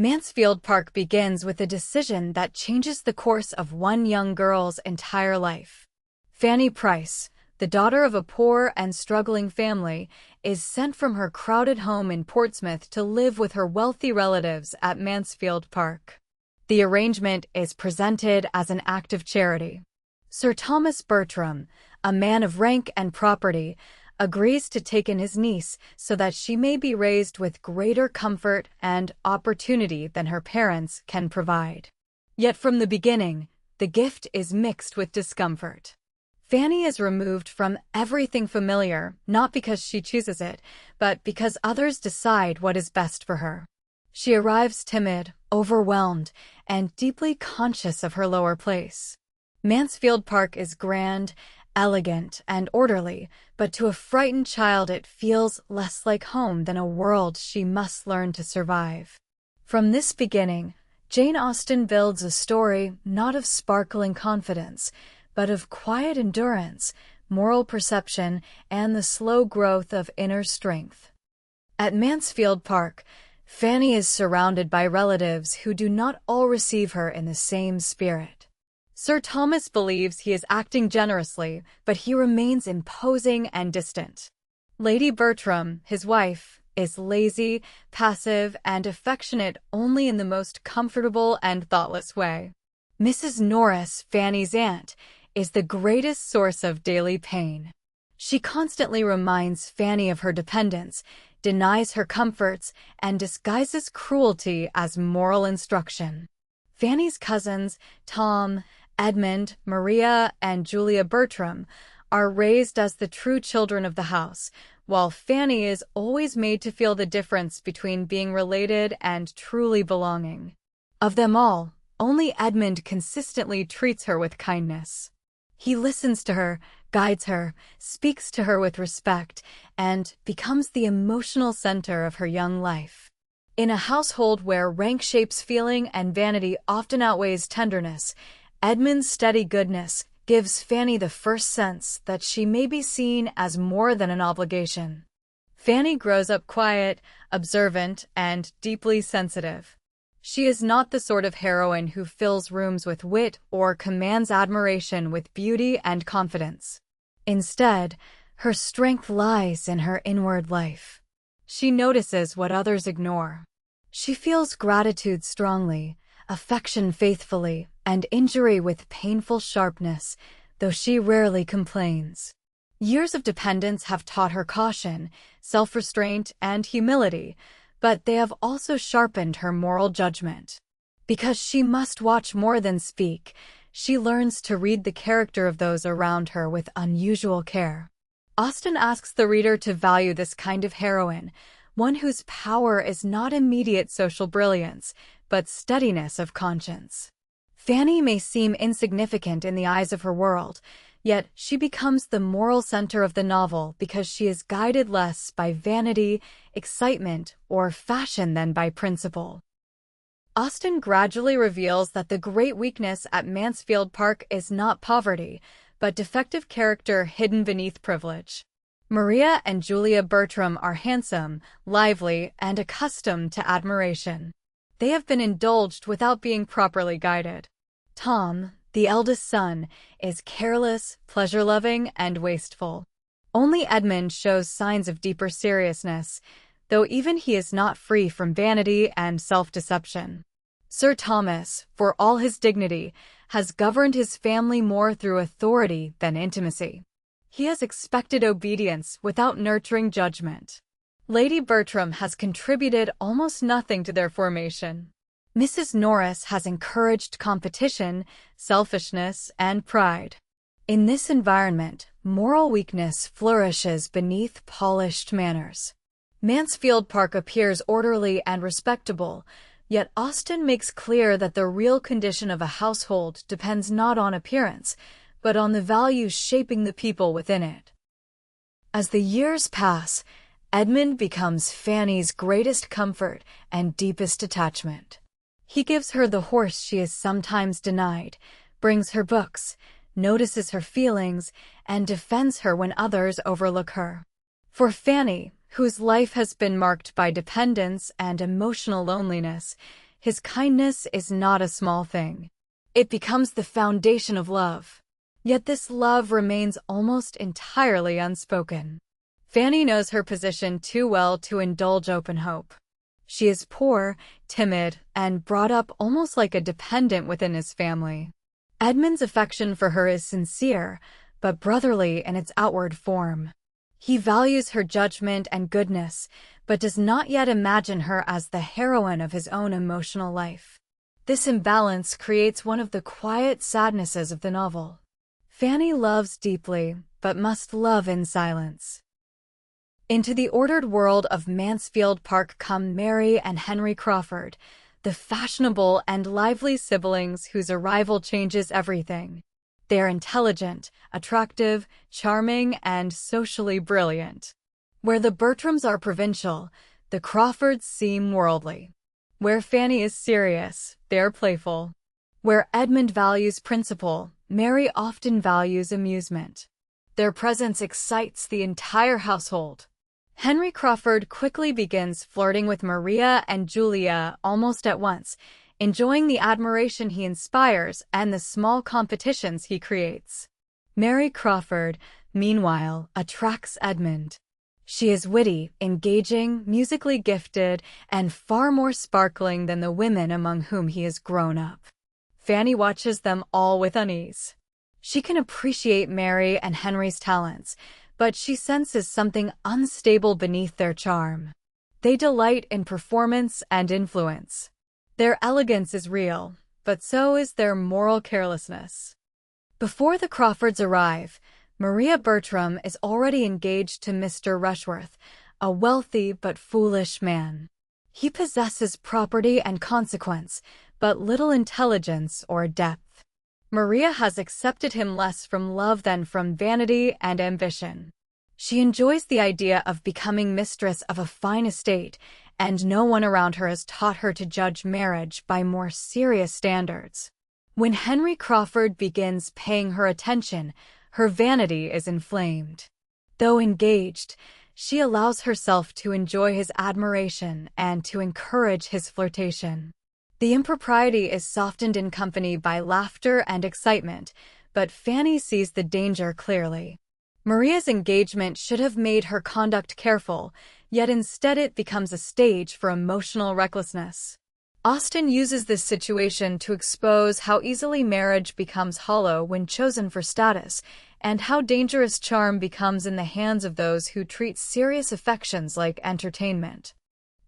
Mansfield Park begins with a decision that changes the course of one young girl's entire life. Fanny Price, the daughter of a poor and struggling family, is sent from her crowded home in Portsmouth to live with her wealthy relatives at Mansfield Park. The arrangement is presented as an act of charity. Sir Thomas Bertram, a man of rank and property, agrees to take in his niece so that she may be raised with greater comfort and opportunity than her parents can provide. Yet from the beginning, the gift is mixed with discomfort. Fanny is removed from everything familiar, not because she chooses it, but because others decide what is best for her. She arrives timid, overwhelmed, and deeply conscious of her lower place. Mansfield Park is grand, elegant, and orderly, but to a frightened child it feels less like home than a world she must learn to survive. From this beginning, Jane Austen builds a story not of sparkling confidence, but of quiet endurance, moral perception, and the slow growth of inner strength. At Mansfield Park, Fanny is surrounded by relatives who do not all receive her in the same spirit. Sir Thomas believes he is acting generously, but he remains imposing and distant. Lady Bertram, his wife, is lazy, passive, and affectionate only in the most comfortable and thoughtless way. Mrs. Norris, Fanny's aunt, is the greatest source of daily pain. She constantly reminds Fanny of her dependence, denies her comforts, and disguises cruelty as moral instruction. Fanny's cousins, Tom, Edmund, Maria, and Julia Bertram, are raised as the true children of the house, while Fanny is always made to feel the difference between being related and truly belonging. Of them all, only Edmund consistently treats her with kindness. He listens to her, guides her, speaks to her with respect, and becomes the emotional center of her young life. In a household where rank shapes feeling and vanity often outweighs tenderness, Edmund's steady goodness gives Fanny the first sense that she may be seen as more than an obligation. Fanny grows up quiet, observant, and deeply sensitive. She is not the sort of heroine who fills rooms with wit or commands admiration with beauty and confidence. Instead, her strength lies in her inward life. She notices what others ignore. She feels gratitude strongly, affection faithfully, and injury with painful sharpness, though she rarely complains. Years of dependence have taught her caution, self-restraint, and humility, but they have also sharpened her moral judgment. Because she must watch more than speak, she learns to read the character of those around her with unusual care. Austen asks the reader to value this kind of heroine, one whose power is not immediate social brilliance, but steadiness of conscience. Fanny may seem insignificant in the eyes of her world, yet she becomes the moral center of the novel because she is guided less by vanity, excitement, or fashion than by principle. Austen gradually reveals that the great weakness at Mansfield Park is not poverty, but defective character hidden beneath privilege. Maria and Julia Bertram are handsome, lively, and accustomed to admiration. They have been indulged without being properly guided. Tom, the eldest son, is careless, pleasure-loving, and wasteful. Only Edmund shows signs of deeper seriousness, though even he is not free from vanity and self-deception. Sir Thomas, for all his dignity, has governed his family more through authority than intimacy. He has expected obedience without nurturing judgment. Lady Bertram has contributed almost nothing to their formation. Mrs. Norris has encouraged competition, selfishness, and pride. In this environment, moral weakness flourishes beneath polished manners. Mansfield Park appears orderly and respectable, yet Austen makes clear that the real condition of a household depends not on appearance, but on the values shaping the people within it. As the years pass, Edmund becomes Fanny's greatest comfort and deepest attachment. He gives her the horse she is sometimes denied, brings her books, notices her feelings, and defends her when others overlook her. For Fanny, whose life has been marked by dependence and emotional loneliness, His kindness is not a small thing. It becomes the foundation of love. Yet this love remains almost entirely unspoken. Fanny knows her position too well to indulge open hope. She is poor, timid, and brought up almost like a dependent within his family. Edmund's affection for her is sincere, but brotherly in its outward form. He values her judgment and goodness, but does not yet imagine her as the heroine of his own emotional life. This imbalance creates one of the quiet sadnesses of the novel. Fanny loves deeply, but must love in silence. Into the ordered world of Mansfield Park come Mary and Henry Crawford, the fashionable and lively siblings whose arrival changes everything. They are intelligent, attractive, charming, and socially brilliant. Where the Bertrams are provincial, the Crawfords seem worldly. Where Fanny is serious, they are playful. Where Edmund values principle, Mary often values amusement. Their presence excites the entire household. Henry Crawford quickly begins flirting with Maria and Julia almost at once, enjoying the admiration he inspires and the small competitions he creates. Mary Crawford, meanwhile, attracts Edmund. She is witty, engaging, musically gifted, and far more sparkling than the women among whom he has grown up. Fanny watches them all with unease. She can appreciate Mary and Henry's talents, but she senses something unstable beneath their charm. They delight in performance and influence. Their elegance is real, but so is their moral carelessness. Before the Crawfords arrive, Maria Bertram is already engaged to Mr. Rushworth, a wealthy but foolish man. He possesses property and consequence, but little intelligence or depth. Maria has accepted him less from love than from vanity and ambition. She enjoys the idea of becoming mistress of a fine estate, and no one around her has taught her to judge marriage by more serious standards. When Henry Crawford begins paying her attention, her vanity is inflamed. Though engaged, she allows herself to enjoy his admiration and to encourage his flirtation. The impropriety is softened in company by laughter and excitement, but Fanny sees the danger clearly. Maria's engagement should have made her conduct careful, yet instead it becomes a stage for emotional recklessness. Austen uses this situation to expose how easily marriage becomes hollow when chosen for status, and how dangerous charm becomes in the hands of those who treat serious affections like entertainment.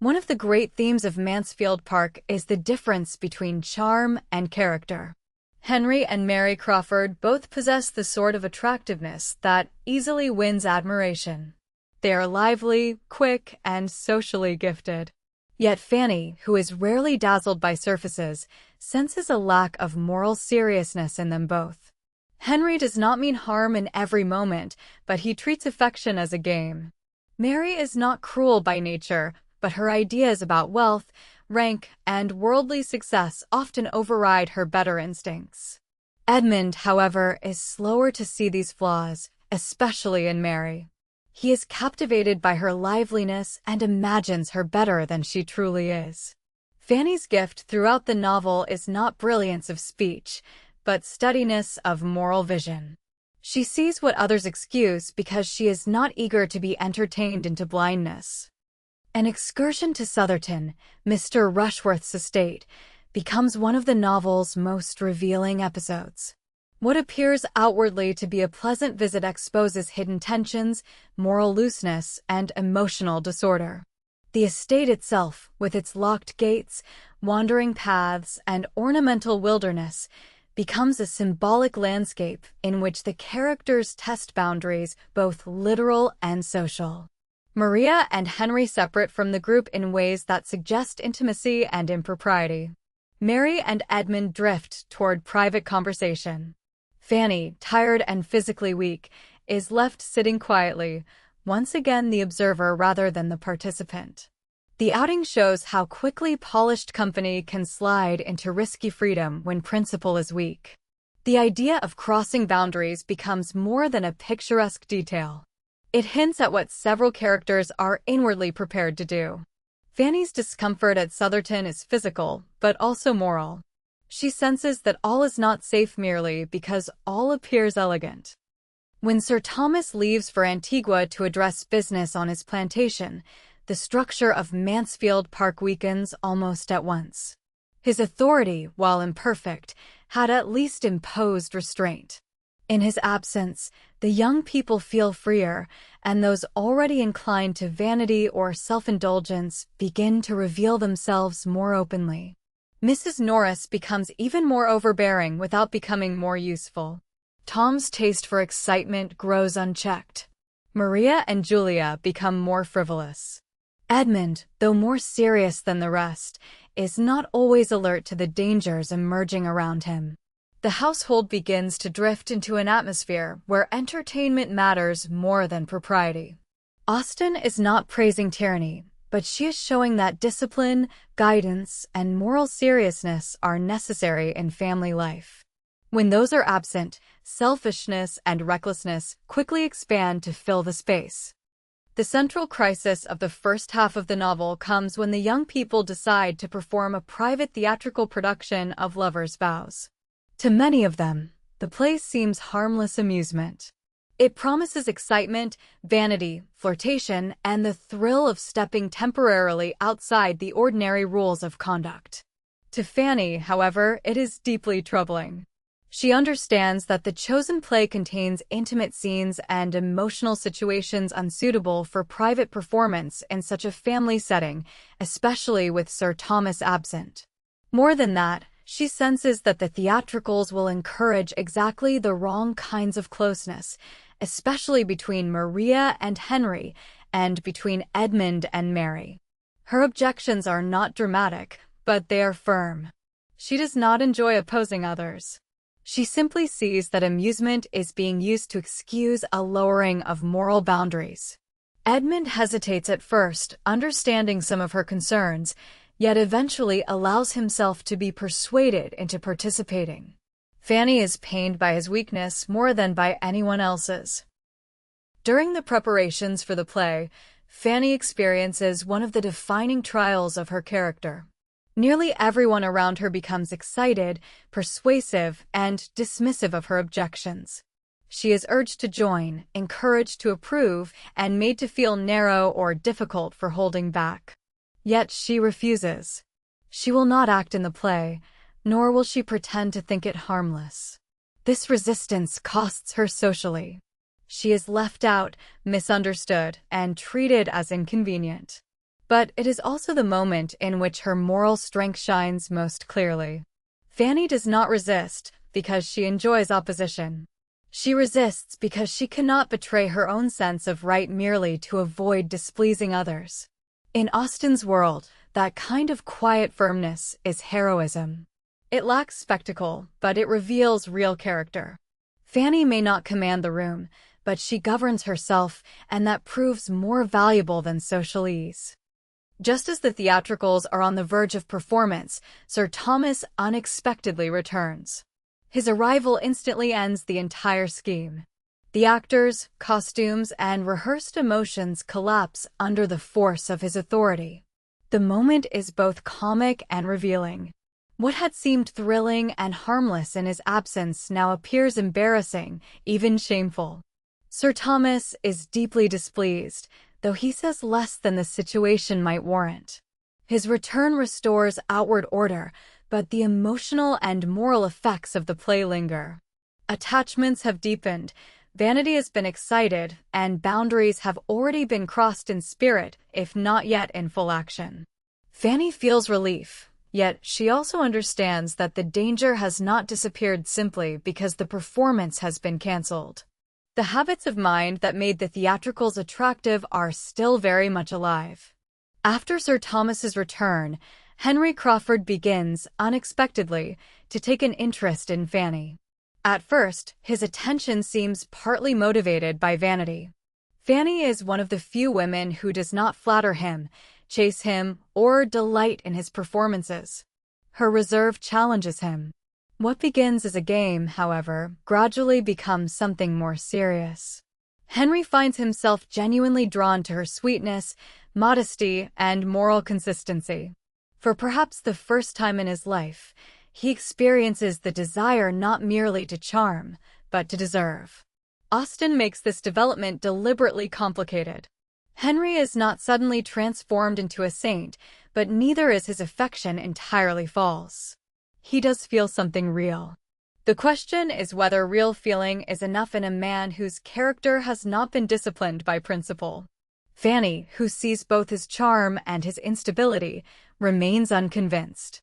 One of the great themes of Mansfield Park is the difference between charm and character. Henry and Mary Crawford both possess the sort of attractiveness that easily wins admiration. They are lively, quick, and socially gifted. Yet Fanny, who is rarely dazzled by surfaces, senses a lack of moral seriousness in them both. Henry does not mean harm in every moment, but he treats affection as a game. Mary is not cruel by nature, but her ideas about wealth, rank, and worldly success often override her better instincts. Edmund, however, is slower to see these flaws, especially in Mary. He is captivated by her liveliness and imagines her better than she truly is. Fanny's gift throughout the novel is not brilliance of speech, but steadiness of moral vision. She sees what others excuse because she is not eager to be entertained into blindness. An excursion to Southerton, Mr. Rushworth's estate, becomes one of the novel's most revealing episodes. What appears outwardly to be a pleasant visit exposes hidden tensions, moral looseness, and emotional disorder. The estate itself, with its locked gates, wandering paths, and ornamental wilderness, becomes a symbolic landscape in which the characters test boundaries, both literal and social. Maria and Henry separate from the group in ways that suggest intimacy and impropriety. Mary and Edmund drift toward private conversation. Fanny, tired and physically weak, is left sitting quietly, once again the observer rather than the participant. The outing shows how quickly polished company can slide into risky freedom when principle is weak. The idea of crossing boundaries becomes more than a picturesque detail. It hints at what several characters are inwardly prepared to do. Fanny's discomfort at Southerton is physical, but also moral. She senses that all is not safe merely because all appears elegant. When Sir Thomas leaves for Antigua to address business on his plantation, the structure of Mansfield Park weakens almost at once. His authority, while imperfect, had at least imposed restraint. In his absence, the young people feel freer, and those already inclined to vanity or self-indulgence begin to reveal themselves more openly. Mrs. Norris becomes even more overbearing without becoming more useful. Tom's taste for excitement grows unchecked. Maria and Julia become more frivolous. Edmund, though more serious than the rest, is not always alert to the dangers emerging around him. The household begins to drift into an atmosphere where entertainment matters more than propriety. Austen is not praising tyranny, but she is showing that discipline, guidance, and moral seriousness are necessary in family life. When those are absent, selfishness and recklessness quickly expand to fill the space. The central crisis of the first half of the novel comes when the young people decide to perform a private theatrical production of Lovers' Vows. To many of them, the play seems harmless amusement. It promises excitement, vanity, flirtation, and the thrill of stepping temporarily outside the ordinary rules of conduct. To Fanny, however, it is deeply troubling. She understands that the chosen play contains intimate scenes and emotional situations unsuitable for private performance in such a family setting, especially with Sir Thomas absent. More than that, she senses that the theatricals will encourage exactly the wrong kinds of closeness, especially between Maria and Henry, and between Edmund and Mary. Her objections are not dramatic, but they are firm. She does not enjoy opposing others. She simply sees that amusement is being used to excuse a lowering of moral boundaries. Edmund hesitates at first, understanding some of her concerns, yet eventually allows himself to be persuaded into participating. Fanny is pained by his weakness more than by anyone else's. During the preparations for the play, Fanny experiences one of the defining trials of her character. Nearly everyone around her becomes excited, persuasive, and dismissive of her objections. She is urged to join, encouraged to approve, and made to feel narrow or difficult for holding back. Yet she refuses. She will not act in the play, nor will she pretend to think it harmless. This resistance costs her socially. She is left out, misunderstood, and treated as inconvenient. But it is also the moment in which her moral strength shines most clearly. Fanny does not resist because she enjoys opposition. She resists because she cannot betray her own sense of right merely to avoid displeasing others. In Austen's world, that kind of quiet firmness is heroism. It lacks spectacle, but it reveals real character. Fanny may not command the room, but she governs herself, and that proves more valuable than social ease. Just as the theatricals are on the verge of performance, Sir Thomas unexpectedly returns. His arrival instantly ends the entire scheme. The actors, costumes, and rehearsed emotions collapse under the force of his authority. The moment is both comic and revealing. What had seemed thrilling and harmless in his absence now appears embarrassing, even shameful. Sir Thomas is deeply displeased, though he says less than the situation might warrant. His return restores outward order, but the emotional and moral effects of the play linger. Attachments have deepened, vanity has been excited, and boundaries have already been crossed in spirit, if not yet in full action. Fanny feels relief, yet she also understands that the danger has not disappeared simply because the performance has been cancelled. The habits of mind that made the theatricals attractive are still very much alive. After Sir Thomas's return, Henry Crawford begins, unexpectedly, to take an interest in Fanny. At first, his attention seems partly motivated by vanity. Fanny is one of the few women who does not flatter him, chase him, or delight in his performances. Her reserve challenges him. What begins as a game, however, gradually becomes something more serious. Henry finds himself genuinely drawn to her sweetness, modesty, and moral consistency. For perhaps the first time in his life, he experiences the desire not merely to charm, but to deserve. Austen makes this development deliberately complicated. Henry is not suddenly transformed into a saint, but neither is his affection entirely false. He does feel something real. The question is whether real feeling is enough in a man whose character has not been disciplined by principle. Fanny, who sees both his charm and his instability, remains unconvinced.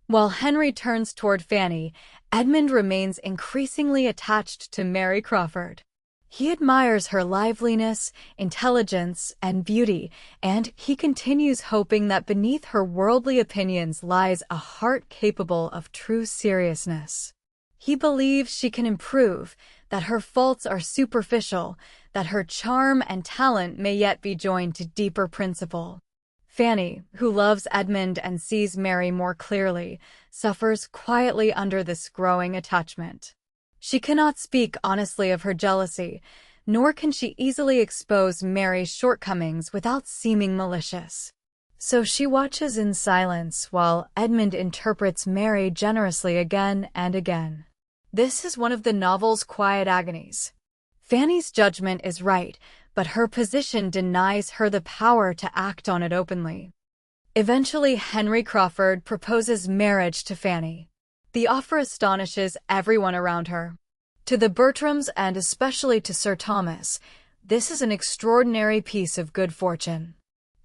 While Henry turns toward Fanny, Edmund remains increasingly attached to Mary Crawford. He admires her liveliness, intelligence, and beauty, and he continues hoping that beneath her worldly opinions lies a heart capable of true seriousness. He believes she can improve, that her faults are superficial, that her charm and talent may yet be joined to deeper principle. Fanny, who loves Edmund and sees Mary more clearly, suffers quietly under this growing attachment. She cannot speak honestly of her jealousy, nor can she easily expose Mary's shortcomings without seeming malicious. So she watches in silence while Edmund interprets Mary generously again and again. This is one of the novel's quiet agonies. Fanny's judgment is right, but her position denies her the power to act on it openly. Eventually, Henry Crawford proposes marriage to Fanny. The offer astonishes everyone around her. To the Bertrams and especially to Sir Thomas, this is an extraordinary piece of good fortune.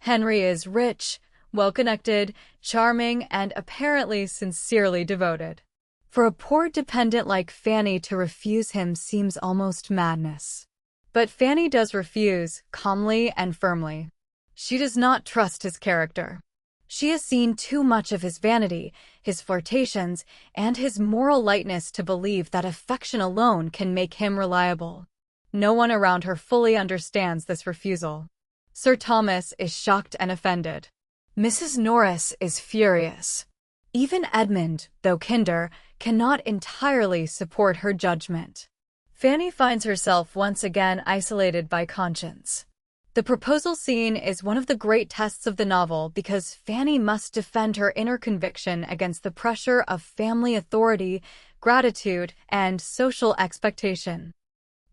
Henry is rich, well-connected, charming, and apparently sincerely devoted. For a poor dependent like Fanny to refuse him seems almost madness. But Fanny does refuse, calmly and firmly. She does not trust his character. She has seen too much of his vanity, his flirtations, and his moral lightness to believe that affection alone can make him reliable. No one around her fully understands this refusal. Sir Thomas is shocked and offended. Mrs. Norris is furious. Even Edmund, though kinder, cannot entirely support her judgment. Fanny finds herself once again isolated by conscience. The proposal scene is one of the great tests of the novel because Fanny must defend her inner conviction against the pressure of family authority, gratitude, and social expectation.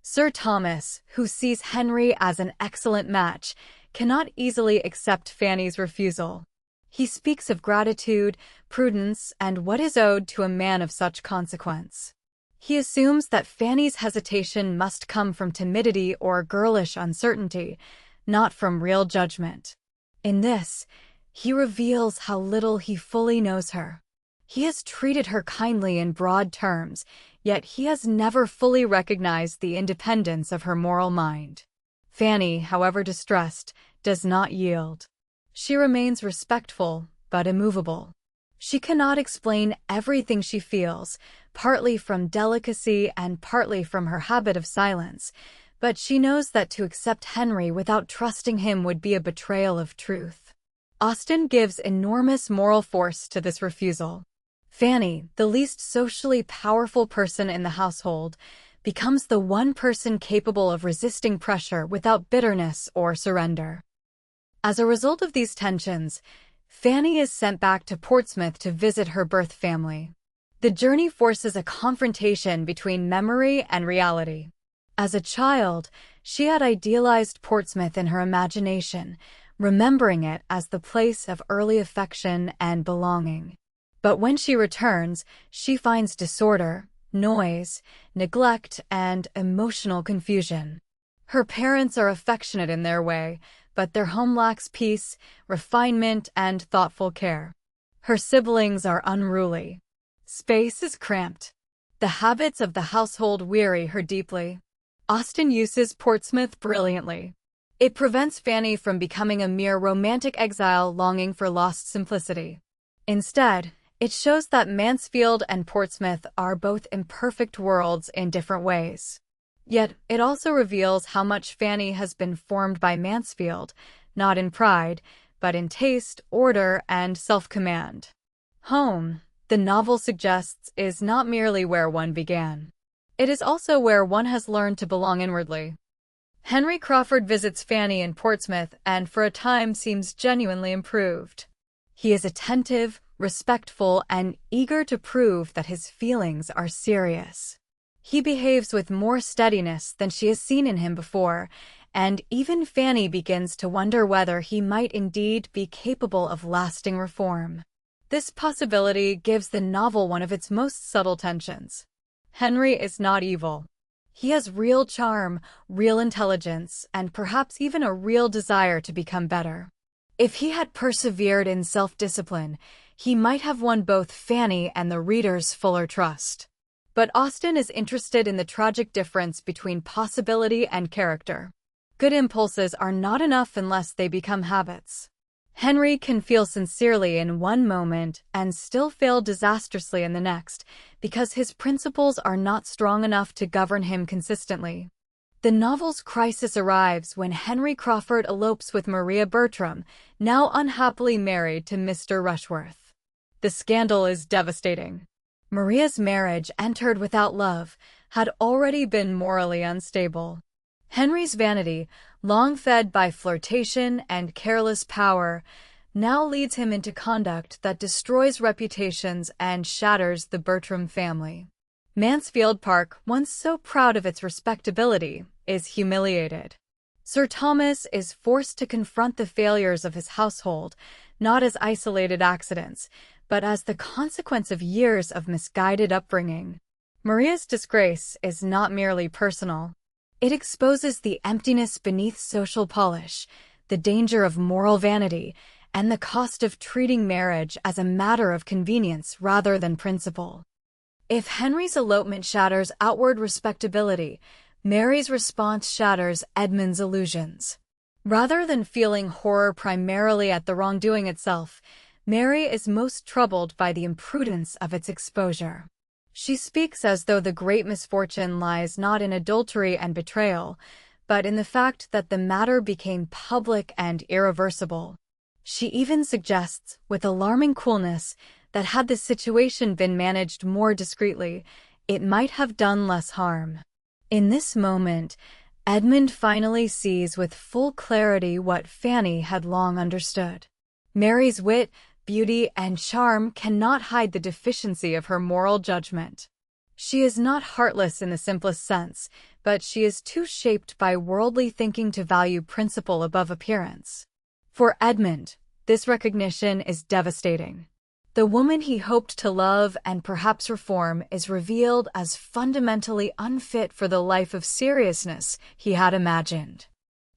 Sir Thomas, who sees Henry as an excellent match, cannot easily accept Fanny's refusal. He speaks of gratitude, prudence, and what is owed to a man of such consequence. He assumes that Fanny's hesitation must come from timidity or girlish uncertainty, not from real judgment. In this, he reveals how little he fully knows her. He has treated her kindly in broad terms, yet he has never fully recognized the independence of her moral mind. Fanny, however distressed, does not yield. She remains respectful, but immovable. She cannot explain everything she feels, partly from delicacy and partly from her habit of silence, but she knows that to accept Henry without trusting him would be a betrayal of truth. Austen gives enormous moral force to this refusal. Fanny, the least socially powerful person in the household, becomes the one person capable of resisting pressure without bitterness or surrender. As a result of these tensions, Fanny is sent back to Portsmouth to visit her birth family. The journey forces a confrontation between memory and reality. As a child, she had idealized Portsmouth in her imagination, remembering it as the place of early affection and belonging. But when she returns, she finds disorder, noise, neglect, and emotional confusion. Her parents are affectionate in their way, but their home lacks peace, refinement, and thoughtful care. Her siblings are unruly. Space is cramped. The habits of the household weary her deeply. Austen uses Portsmouth brilliantly. It prevents Fanny from becoming a mere romantic exile longing for lost simplicity. Instead, it shows that Mansfield and Portsmouth are both imperfect worlds in different ways. Yet, it also reveals how much Fanny has been formed by Mansfield, not in pride, but in taste, order, and self-command. Home, the novel suggests, is not merely where one began. It is also where one has learned to belong inwardly. Henry Crawford visits Fanny in Portsmouth and for a time seems genuinely improved. He is attentive, respectful, and eager to prove that his feelings are serious. He behaves with more steadiness than she has seen in him before, and even Fanny begins to wonder whether he might indeed be capable of lasting reform. This possibility gives the novel one of its most subtle tensions. Henry is not evil. He has real charm, real intelligence, and perhaps even a real desire to become better. If he had persevered in self-discipline, he might have won both Fanny and the reader's fuller trust. But Austen is interested in the tragic difference between possibility and character. Good impulses are not enough unless they become habits. Henry can feel sincerely in one moment and still fail disastrously in the next, because his principles are not strong enough to govern him consistently. The novel's crisis arrives when Henry Crawford elopes with Maria Bertram, now unhappily married to Mr. Rushworth. The scandal is devastating. Maria's marriage, entered without love, had already been morally unstable. Henry's vanity, long fed by flirtation and careless power, now leads him into conduct that destroys reputations and shatters the Bertram family. Mansfield Park, once so proud of its respectability, is humiliated. Sir Thomas is forced to confront the failures of his household, not as isolated accidents, but as the consequence of years of misguided upbringing. Maria's disgrace is not merely personal. It exposes the emptiness beneath social polish, the danger of moral vanity, and the cost of treating marriage as a matter of convenience rather than principle. If Henry's elopement shatters outward respectability, Mary's response shatters Edmund's illusions. Rather than feeling horror primarily at the wrongdoing itself, Mary is most troubled by the imprudence of its exposure. She speaks as though the great misfortune lies not in adultery and betrayal, but in the fact that the matter became public and irreversible. She even suggests, with alarming coolness, that had the situation been managed more discreetly, it might have done less harm. In this moment, Edmund finally sees with full clarity what Fanny had long understood. Mary's wit, beauty, and charm cannot hide the deficiency of her moral judgment. She is not heartless in the simplest sense, but she is too shaped by worldly thinking to value principle above appearance. For Edmund, this recognition is devastating. The woman he hoped to love and perhaps reform is revealed as fundamentally unfit for the life of seriousness he had imagined.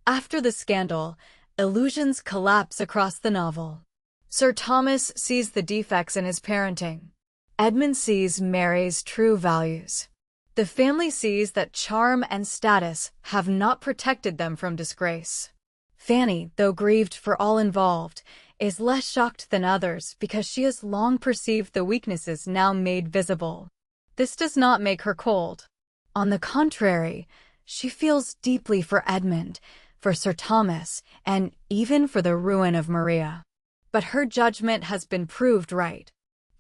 After the scandal, illusions collapse across the novel. Sir Thomas sees the defects in his parenting. Edmund sees Mary's true values. The family sees that charm and status have not protected them from disgrace. Fanny, though grieved for all involved, is less shocked than others because she has long perceived the weaknesses now made visible. This does not make her cold. On the contrary, she feels deeply for Edmund, for Sir Thomas, and even for the ruin of Maria. But her judgment has been proved right.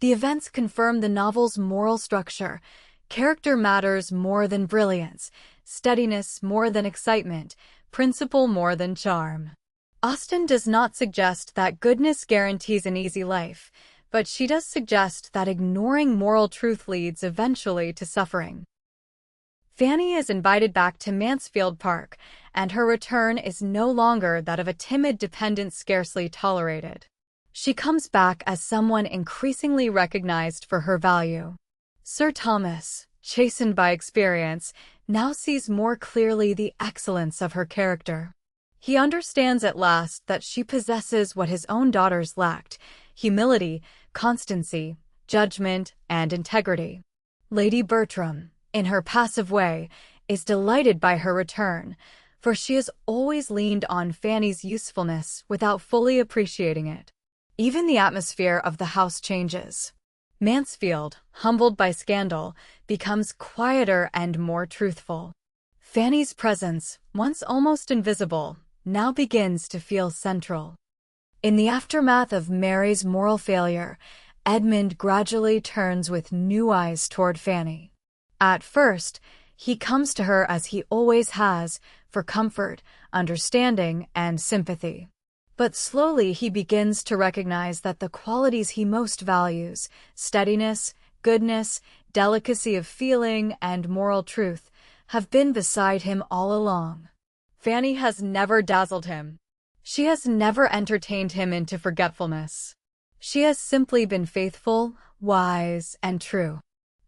The events confirm the novel's moral structure. Character matters more than brilliance, steadiness more than excitement, principle more than charm. Austen does not suggest that goodness guarantees an easy life, but she does suggest that ignoring moral truth leads eventually to suffering. Fanny is invited back to Mansfield Park, and her return is no longer that of a timid dependent scarcely tolerated. She comes back as someone increasingly recognized for her value. Sir Thomas, chastened by experience, now sees more clearly the excellence of her character. He understands at last that she possesses what his own daughters lacked: humility, constancy, judgment, and integrity. Lady Bertram, in her passive way, is delighted by her return, for she has always leaned on Fanny's usefulness without fully appreciating it. Even the atmosphere of the house changes. Mansfield, humbled by scandal, becomes quieter and more truthful. Fanny's presence, once almost invisible, now begins to feel central. In the aftermath of Mary's moral failure, Edmund gradually turns with new eyes toward Fanny. At first, he comes to her as he always has, for comfort, understanding, and sympathy. But slowly he begins to recognize that the qualities he most values, steadiness, goodness, delicacy of feeling, and moral truth, have been beside him all along. Fanny has never dazzled him. She has never entertained him into forgetfulness. She has simply been faithful, wise, and true.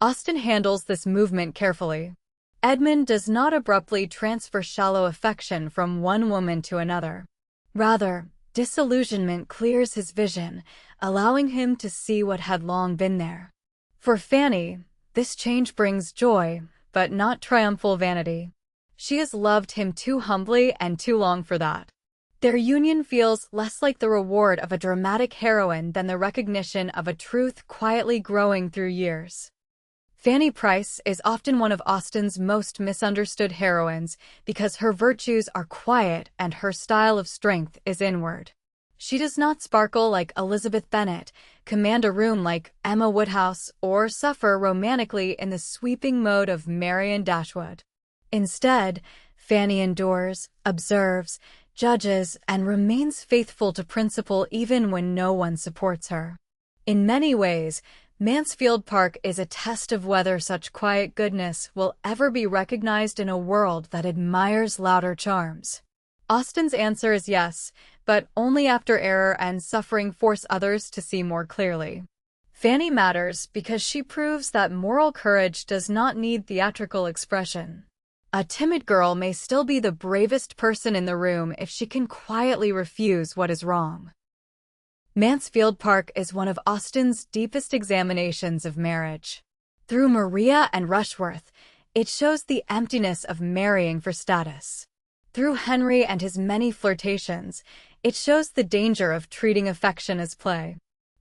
Austen handles this movement carefully. Edmund does not abruptly transfer shallow affection from one woman to another. Rather, disillusionment clears his vision, allowing him to see what had long been there. For Fanny, this change brings joy, but not triumphal vanity. She has loved him too humbly and too long for that. Their union feels less like the reward of a dramatic heroine than the recognition of a truth quietly growing through years. Fanny Price is often one of Austen's most misunderstood heroines because her virtues are quiet and her style of strength is inward. She does not sparkle like Elizabeth Bennet, command a room like Emma Woodhouse, or suffer romantically in the sweeping mode of Marianne Dashwood. Instead, Fanny endures, observes, judges, and remains faithful to principle even when no one supports her. In many ways, Mansfield Park is a test of whether such quiet goodness will ever be recognized in a world that admires louder charms. Austen's answer is yes, but only after error and suffering force others to see more clearly. Fanny matters because she proves that moral courage does not need theatrical expression. A timid girl may still be the bravest person in the room if she can quietly refuse what is wrong. Mansfield Park is one of Austen's deepest examinations of marriage. Through Maria and Rushworth, it shows the emptiness of marrying for status. Through Henry and his many flirtations, it shows the danger of treating affection as play.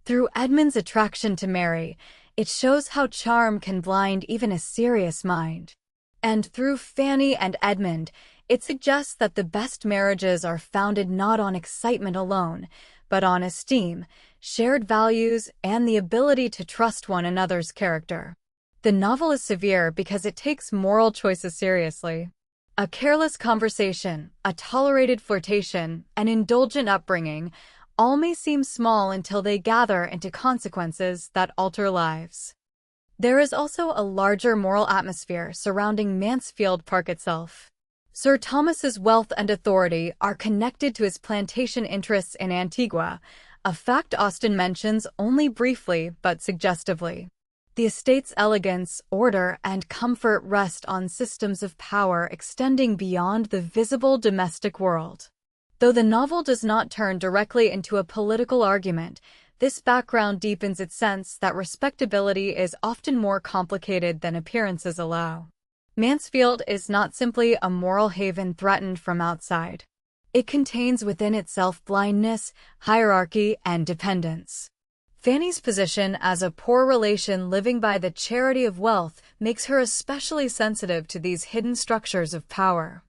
Through Edmund's attraction to Mary, it shows how charm can blind even a serious mind. And through Fanny and Edmund, it suggests that the best marriages are founded not on excitement alone, but on esteem, shared values, and the ability to trust one another's character. The novel is severe because it takes moral choices seriously. A careless conversation, a tolerated flirtation, an indulgent upbringing, all may seem small until they gather into consequences that alter lives. There is also a larger moral atmosphere surrounding Mansfield Park itself. Sir Thomas's wealth and authority are connected to his plantation interests in Antigua, a fact Austen mentions only briefly but suggestively. The estate's elegance, order, and comfort rest on systems of power extending beyond the visible domestic world. Though the novel does not turn directly into a political argument, this background deepens its sense that respectability is often more complicated than appearances allow. Mansfield is not simply a moral haven threatened from outside. It contains within itself blindness, hierarchy, and dependence. Fanny's position as a poor relation living by the charity of wealth makes her especially sensitive to these hidden structures of power.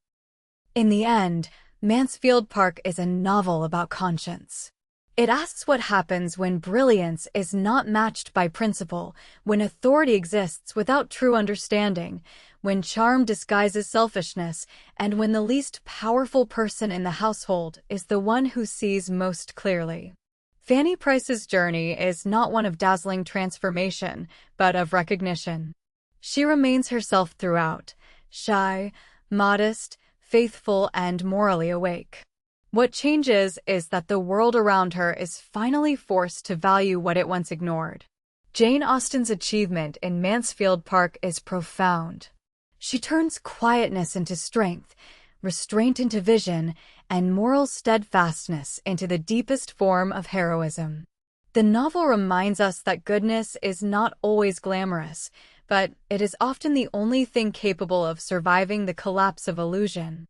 In the end, Mansfield Park is a novel about conscience. It asks what happens when brilliance is not matched by principle, when authority exists without true understanding, when charm disguises selfishness, and when the least powerful person in the household is the one who sees most clearly. Fanny Price's journey is not one of dazzling transformation, but of recognition. She remains herself throughout, shy, modest, faithful, and morally awake. What changes is that the world around her is finally forced to value what it once ignored. Jane Austen's achievement in Mansfield Park is profound. She turns quietness into strength, restraint into vision, and moral steadfastness into the deepest form of heroism. The novel reminds us that goodness is not always glamorous, but it is often the only thing capable of surviving the collapse of illusion.